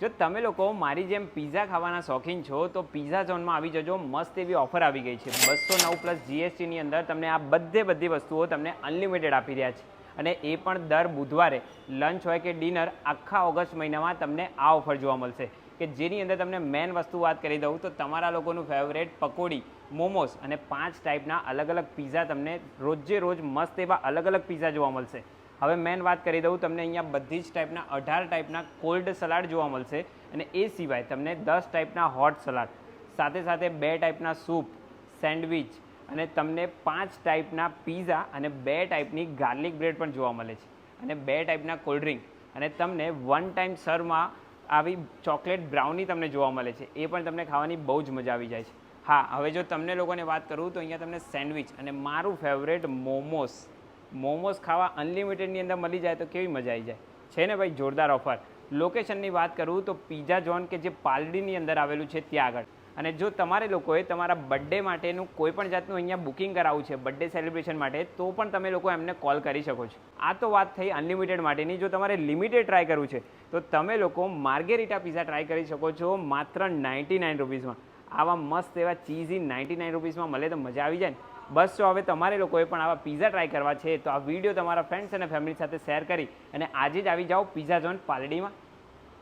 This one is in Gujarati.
જો તમે લોકો મારી જેમ પિઝા ખાવાના શોખીન છો તો પિઝા ઝોનમાં આવી જજો. મસ્ત એવી ઓફર આવી ગઈ છે. 209 પ્લસ જીએસટીની અંદર તમને આ બધી વસ્તુઓ તમને અનલિમિટેડ આપી રહ્યા છે. અને એ પણ દર બુધવારે લંચ હોય કે ડિનર આખા ઓગસ્ટ મહિનામાં તમને આ ઓફર જોવા મળશે કે જેની અંદર તમને મેન વસ્તુ વાત કરી દઉં તો તમારા લોકોનું ફેવરેટ પકોડી, મોમોસ અને 5 ટાઈપના અલગ અલગ પિઝા તમને રોજે રોજ મસ્ત એવા અલગ અલગ પિઝા જોવા મળશે. હવે મેન વાત કરી દઉં તમને અહીંયા બધી જ ટાઈપના 18 ટાઈપના કોલ્ડ સલાડ જોવા મળશે અને એ સિવાય તમને 10 ટાઈપના હોટ સલાડ, સાથે 2 ટાઈપના સૂપ, સેન્ડવિચ અને તમને 5 ટાઈપના પિઝા અને 2 ટાઈપની ગાર્લિક બ્રેડ પણ જોવા મળે છે અને 2 ટાઈપના કોલ્ડ ડ્રિંક અને તમને 1 ટાઈમ સરમાં આવી ચોકલેટ બ્રાઉની તમને જોવા મળે છે. એ પણ તમને ખાવાની બહુ જ મજા આવી જાય છે. હા, હવે જો તમને લોકોને વાત કરું તો અહીંયા તમને સેન્ડવિચ અને મારું ફેવરેટ મોમોસ ખાવા અનલિમિટેડની અંદર મળી જાય તો કેવી મજા આવી જાય છે ને ભાઈ, જોરદાર ઓફર. લોકેશનની વાત કરું તો પિઝા ઝોન કે જે પાલડીની અંદર આવેલું છે ત્યાં આગળ. અને જો તમારે લોકોએ તમારા બર્થડે માટેનું કોઈ પણ જાતનું અહીંયા બુકિંગ કરાવવું છે બર્થડે સેલિબ્રેશન માટે તો પણ તમે લોકો એમને કોલ કરી શકો છો. આ તો વાત થઈ અનલિમિટેડ માટેની. જો તમારે લિમિટેડ ટ્રાય કરવું છે તો તમે લોકો માર્ગેરિટા પિઝા ટ્રાય કરી શકો છો માત્ર 99 રૂપીસમાં. આવા મસ્ત એવા ચીઝી 99 રૂપીસમાં મળે તો મજા આવી જાય ને. બસ જો હવે તમારે લોકોએ પણ આવા પિઝા ટ્રાય કરવા છે તો આ વિડીયો તમારા ફ્રેન્ડ્સ અને ફેમિલી સાથે શેર કરી અને આજે જ આવી જાઓ પિઝા ઝોન પાલડીમાં.